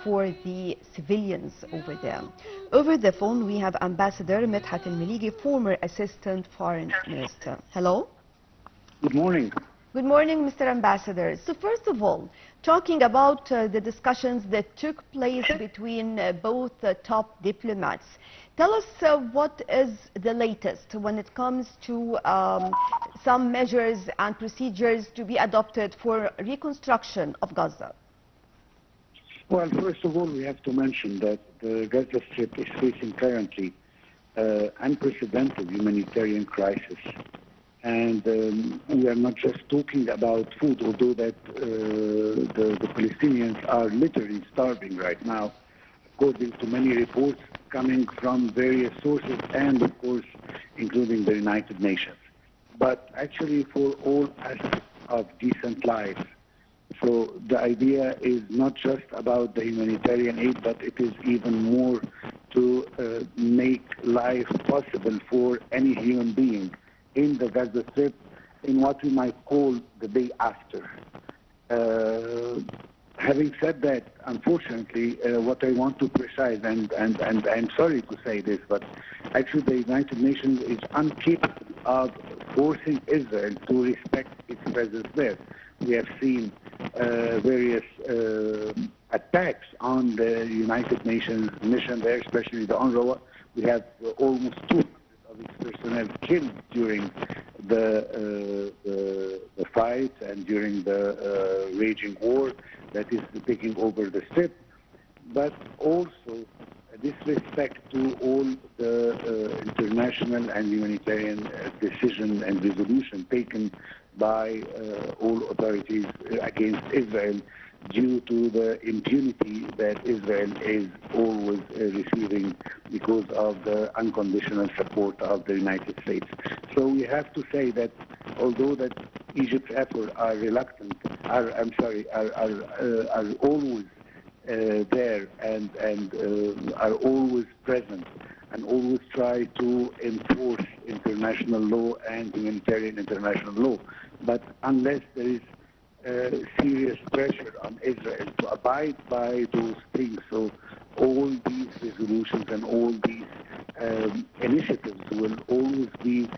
for the civilians over there. Over the phone, we have Ambassador Medhat Miligy, former Assistant Foreign Minister. Hello? Good morning. Good morning, Mr. Ambassador. So first of all, talking about the discussions that took place between both top diplomats, tell us what is the latest when it comes to some measures and procedures to be adopted for reconstruction of Gaza. Well, first of all, we have to mention that the Gaza Strip is facing currently unprecedented humanitarian crisis. And we are not just talking about food, although that the Palestinians are literally starving right now, according to many reports coming from various sources and, of course, including the United Nations. But actually for all aspects of decent life. So the idea is not just about the humanitarian aid, but it is even more to make life possible for any human being in the Gaza Strip in what we might call the day after. Having said that, unfortunately, what I want to precise, and I'm sorry to say this, but actually the United Nations is incapable of forcing Israel to respect its presence there. We have seen various attacks on the United Nations mission there, especially the UNRWA. We have almost 200 of its personnel killed during the fight and during the raging war that is taking over the Strip, but also disrespect to all the international and humanitarian decision and resolution taken by all authorities against Israel due to the impunity that Israel is always receiving because of the unconditional support of the United States. So we have to say that although that Egypt's efforts are reluctant, are always there and are always present and always try to enforce international law and humanitarian international law. But unless there is serious pressure on Israel to abide by those things, so all these resolutions and all these initiatives will always be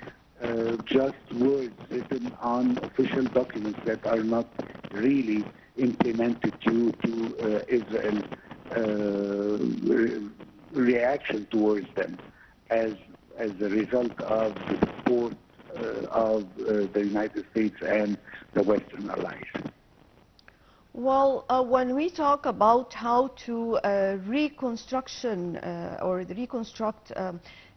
just words written on official documents that are not really implemented due to Israel's reaction towards them as a result of the support of the United States and the Western allies. Well, when we talk about how to reconstruction or reconstruct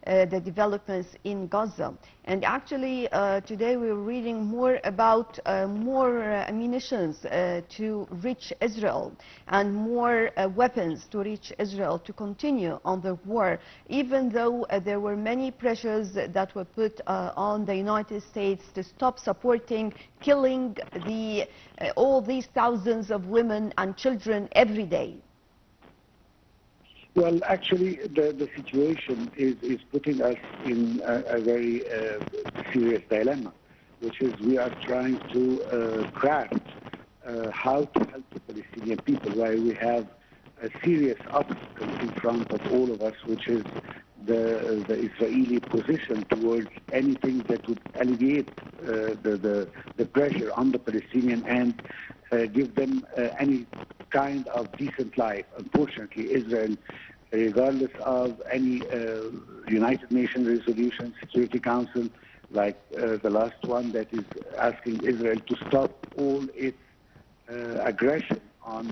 the developments in Gaza, and actually today we're reading more about more ammunitions to reach Israel and more weapons to reach Israel to continue on the war, even though there were many pressures that were put on the United States to stop supporting killing all these thousands of women and children every day. Well, actually, the situation is putting us in a very serious dilemma, which is we are trying to craft how to help the Palestinian people, while we have a serious obstacle in front of all of us, which is the Israeli position towards anything that would alleviate the pressure on the Palestinian and give them any kind of decent life. Unfortunately, Israel, regardless of any United Nations resolution, Security Council, like the last one that is asking Israel to stop all its aggression on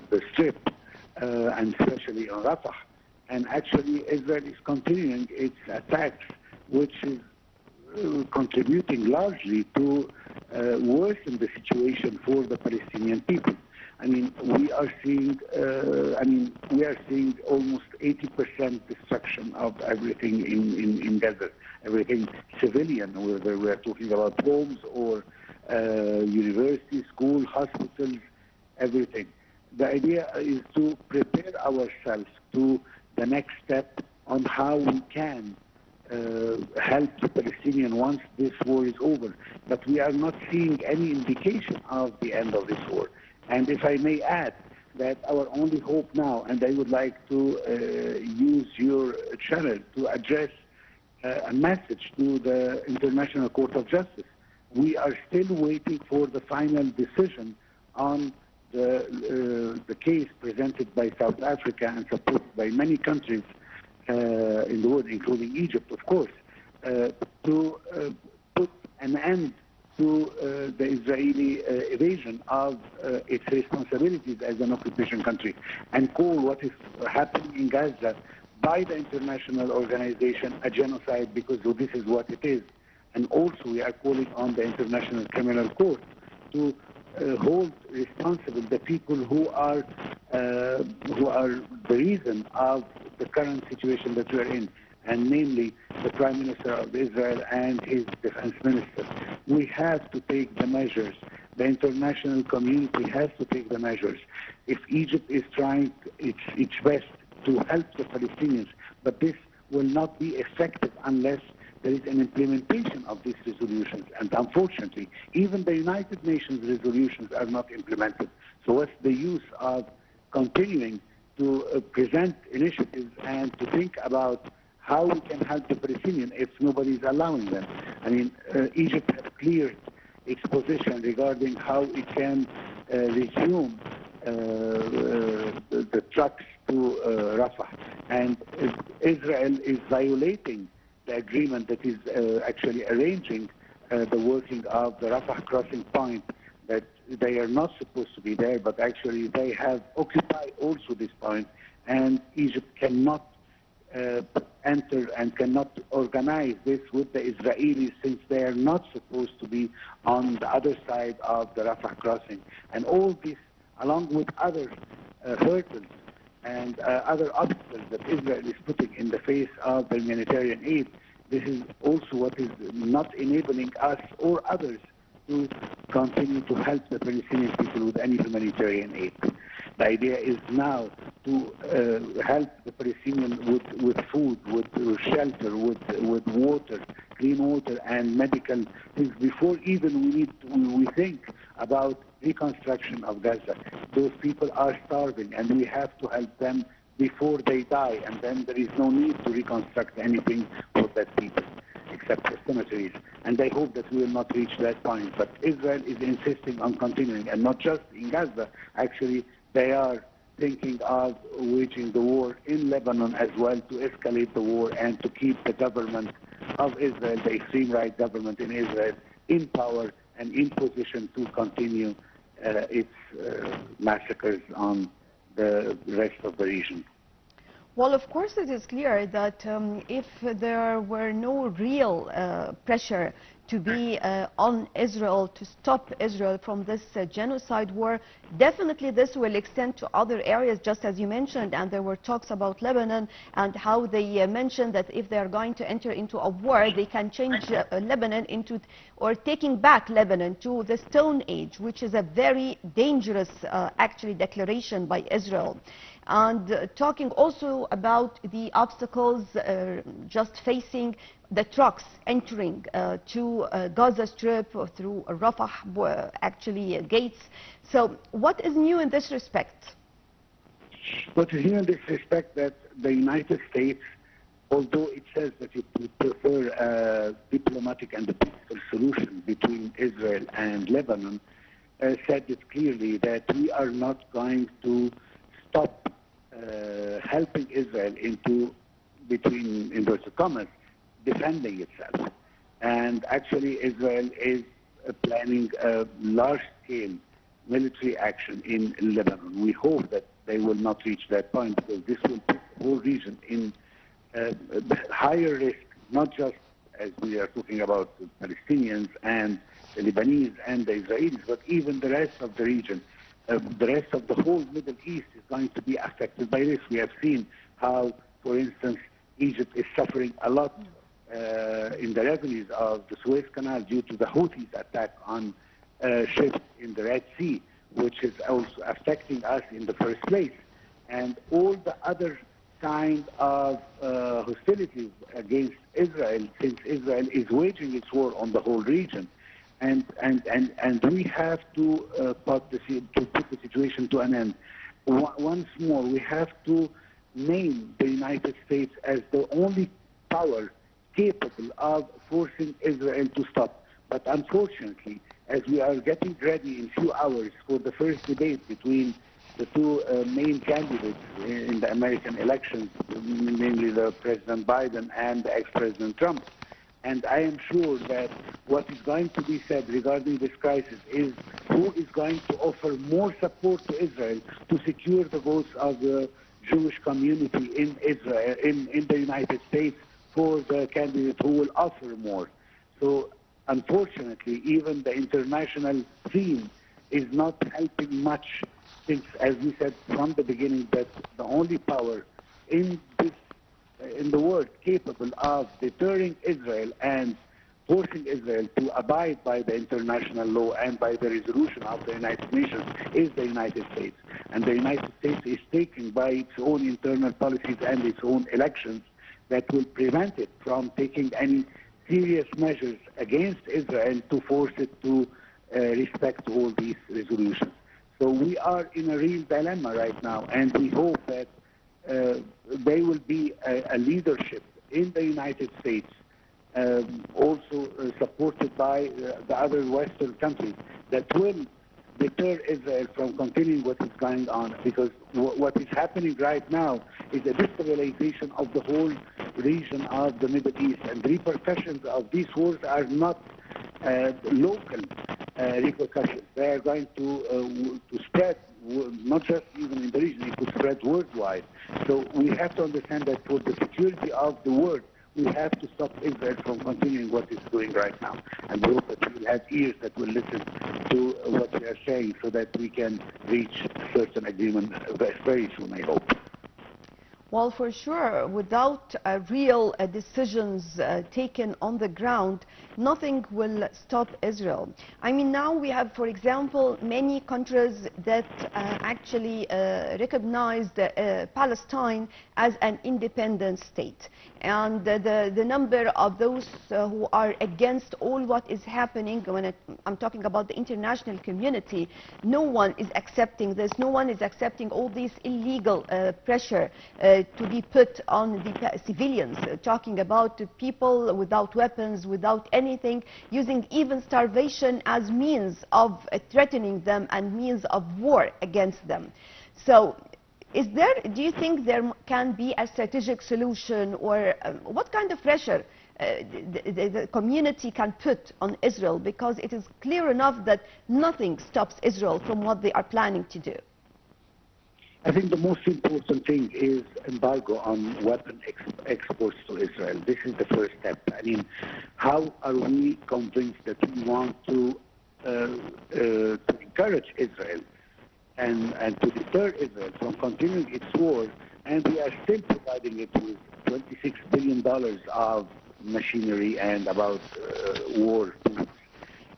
the Strip and especially on Rafah. And actually Israel is continuing its attacks, which is contributing largely to worsen the situation for the Palestinian people. I mean, we are seeing almost 80% destruction of everything in Gaza, everything civilian, whether we are talking about homes or universities, schools, hospitals, everything. The idea is to prepare ourselves to the next step on how we can help the Palestinians once this war is over. But we are not seeing any indication of the end of this war. And if I may add, that our only hope now, and I would like to use your channel to address a message to the International Court of Justice. We are still waiting for the final decision on the case presented by South Africa and supported by many countries in the world, including Egypt, of course, to put an end to the Israeli evasion of its responsibilities as an occupation country, and call what is happening in Gaza by the international organization a genocide, because this is what it is. And also we are calling on the International Criminal Court to hold responsible the people who are the reason of the current situation that we are in, and namely the Prime Minister of Israel and his Defense Minister. We have to take the measures. The international community has to take the measures. If Egypt is trying its best to help the Palestinians, but this will not be effective unless there is an implementation of these resolutions. And unfortunately, even the United Nations resolutions are not implemented. So what's the use of continuing to present initiatives and to think about how we can help the Palestinians if nobody is allowing them? I mean, Egypt has cleared its position regarding how it can resume the trucks to Rafah. And Israel is violating the agreement that is actually arranging the working of the Rafah crossing point, that they are not supposed to be there, but actually they have occupied also this point, and Egypt cannot enter and cannot organize this with the Israelis, since they are not supposed to be on the other side of the Rafah crossing. And all this, along with other hurdles and other obstacles that Israel is putting in the face of the humanitarian aid, this is also what is not enabling us or others to continue to help the Palestinian people with any humanitarian aid. The idea is now to help the Palestinians with food, with shelter, with water, clean water, and medical things before even we think about reconstruction of Gaza. Those people are starving, and we have to help them before they die, and then there is no need to reconstruct anything for that people, except for cemeteries. And I hope that we will not reach that point. But Israel is insisting on continuing, and not just in Gaza. Actually, they are thinking of waging the war in Lebanon as well, to escalate the war and to keep the government of Israel, the extreme right government in Israel, in power and in position to continue its massacres on the rest of the region. Well, of course, it is clear that if there were no real pressure to be on Israel to stop Israel from this genocide war, definitely this will extend to other areas, just as you mentioned. And there were talks about Lebanon and how they mentioned that if they are going to enter into a war, they can change Lebanon into, or taking back Lebanon to the Stone Age, which is a very dangerous actually declaration by Israel. And talking also about the obstacles just facing the trucks entering to Gaza Strip or through Rafah actually gates. So what is new in this respect? What is new in this respect that the United States, although it says that it would prefer a diplomatic and a peaceful solution between Israel and Lebanon, said it clearly that we are not going to stop helping Israel into, between inverted commas, defending itself. And actually Israel is planning a large-scale military action in Lebanon. We hope that they will not reach that point, because this will put the whole region in higher risk, not just as we are talking about the Palestinians and the Lebanese and the Israelis, but even the rest of the region. The rest of the whole Middle East is going to be affected by this. We have seen how, for instance, Egypt is suffering a lot in the revenues of the Suez Canal due to the Houthis' attack on ships in the Red Sea, which is also affecting us in the first place. And all the other kind of hostilities against Israel, since Israel is waging its war on the whole region. And we have to put the situation to an end. once more, we have to name the United States as the only power capable of forcing Israel to stop. But unfortunately, as we are getting ready in few hours for the first debate between the two main candidates in the American elections, namely the President Biden and the ex-President Trump, and I am sure that what is going to be said regarding this crisis is who is going to offer more support to Israel to secure the votes of the Jewish community in Israel, in the United States, for the candidate who will offer more. So unfortunately, even the international scene is not helping much, since, as we said from the beginning, that the only power in the world capable of deterring Israel and forcing Israel to abide by the international law and by the resolution of the United Nations is the United States. And the United States is taking by its own internal policies and its own elections that will prevent it from taking any serious measures against Israel to force it to respect all these resolutions. So we are in a real dilemma right now, and we hope that there will be a leadership in the United States, also supported by the other Western countries, that will deter Israel from continuing what is going on, because what is happening right now is a destabilization of the whole region of the Middle East, and the repercussions of these wars are not local repercussions. They are going to spread, not just even in the region, it will spread worldwide. So we have to understand that for the security of the world, we have to stop Israel from continuing what it's doing right now. And we hope that we will have ears that will listen to what we are saying so that we can reach a certain agreement very soon, I hope. Well, for sure, without real decisions taken on the ground, nothing will stop Israel. I mean, now we have, for example, many countries that actually recognize Palestine as an independent state. And the number of those who are against all what is happening, when I'm talking about the international community, no one is accepting this. No one is accepting all these illegal pressure to be put on the civilians, talking about people without weapons, without anything, using even starvation as means of threatening them and means of war against them. So do you think there can be a strategic solution, or what kind of pressure the community can put on Israel? Because it is clear enough that nothing stops Israel from what they are planning to do. I think the most important thing is embargo on weapon exports to Israel. This is the first step. I mean, how are we convinced that we want to encourage Israel and to deter Israel from continuing its war, and we are still providing it with $26 billion of machinery and about war tools?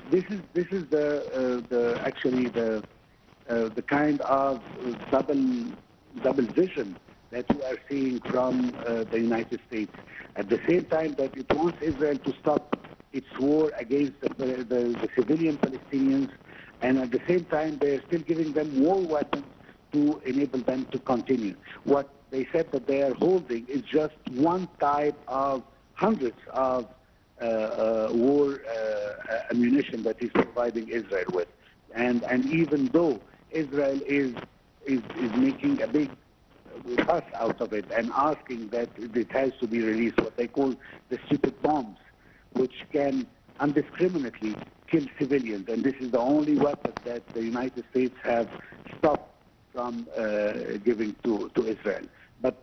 This is actually the kind of double vision that we are seeing from the United States. At the same time that it wants Israel to stop its war against the civilian Palestinians, and at the same time they're still giving them more weapons to enable them to continue. What they said that they are holding is just one type of hundreds of war ammunition that is providing Israel with. And even though Israel is making a big fuss out of it and asking that it has to be released, what they call the stupid bombs, which can indiscriminately kill civilians. And this is the only weapon that the United States have stopped from giving to Israel. But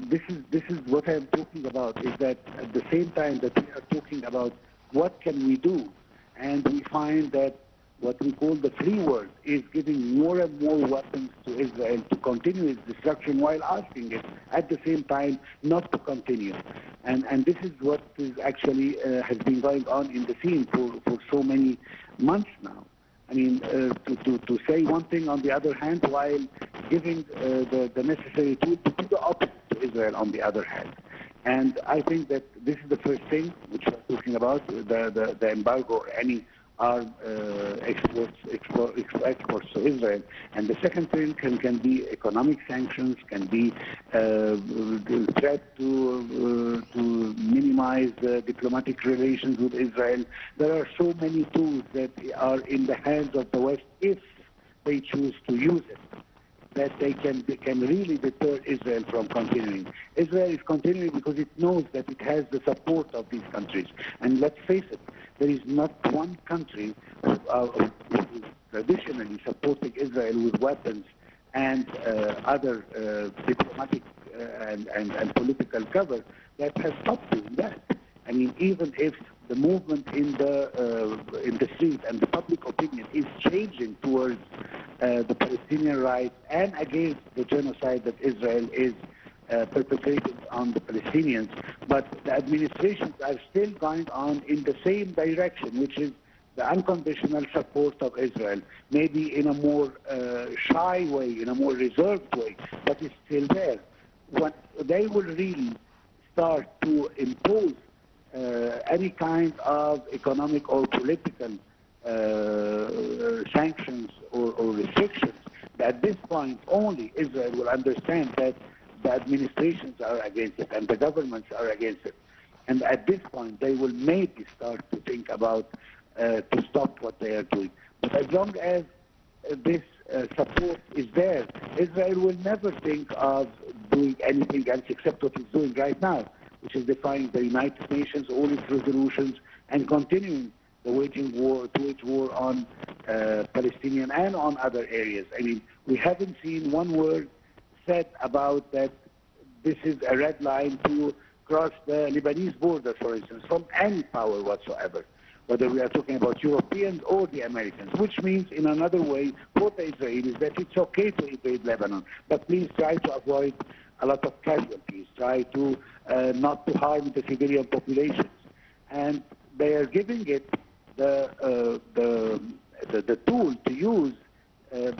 this is what I'm talking about, is that at the same time that we are talking about what can we do, and we find that what we call the free world is giving more and more weapons to Israel to continue its destruction, while asking it at the same time not to continue. And this is what is actually has been going on in the scene for so many months now. I mean, to say one thing on the other hand, while giving the necessary tool to do the opposite to Israel on the other hand. And I think that this is the first thing which we're talking about, the embargo or any arm exports to Israel. And the second thing can be economic sanctions, can be the threat to minimize diplomatic relations with Israel. There are so many tools that are in the hands of the West if they choose to use it, that they can really deter Israel from continuing. Israel is continuing because it knows that it has the support of these countries. And let's face it, there is not one country who is traditionally supporting Israel with weapons and other diplomatic and political cover that has stopped doing that. I mean, even if the movement in the street and the public opinion is changing towards the Palestinian rights and against the genocide that Israel is perpetrating on the Palestinians, but the administrations are still going on in the same direction, which is the unconditional support of Israel, maybe in a more shy way, in a more reserved way, but it's still there. What they will really start to impose any kind of economic or political sanctions or restrictions, at this point only Israel will understand that the administrations are against it and the governments are against it. And at this point they will maybe start to think about to stop what they are doing. But as long as this support is there, Israel will never think of doing anything else except what it's doing right now, which is defying the United Nations, all its resolutions, and continuing the wage war on Palestinian and on other areas. I mean, we haven't seen one word said about that this is a red line to cross the Lebanese border, for instance, from any power whatsoever, whether we are talking about Europeans or the Americans, which means in another way for the Israelis that it's okay to invade Lebanon, but please try to avoid a lot of casualties, try to not to harm the civilian populations. And they are giving it the tool to use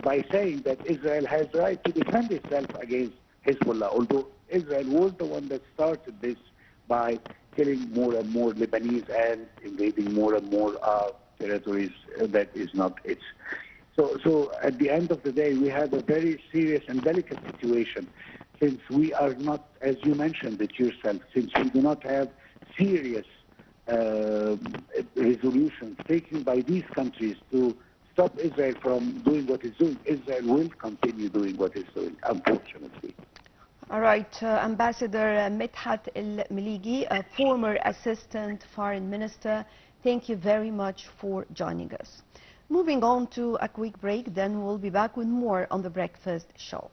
by saying that Israel has the right to defend itself against Hezbollah, although Israel was the one that started this by killing more and more Lebanese and invading more and more territories that is not its. So at the end of the day, we have a very serious and delicate situation, since we are not, as you mentioned it yourself, since we do not have serious resolutions taken by these countries to stop Israel from doing what it's doing. Israel will continue doing what it's doing, unfortunately. All right, Ambassador Medhat Miligy, a former Assistant Foreign Minister, thank you very much for joining us. Moving on to a quick break, then we'll be back with more on The Breakfast Show.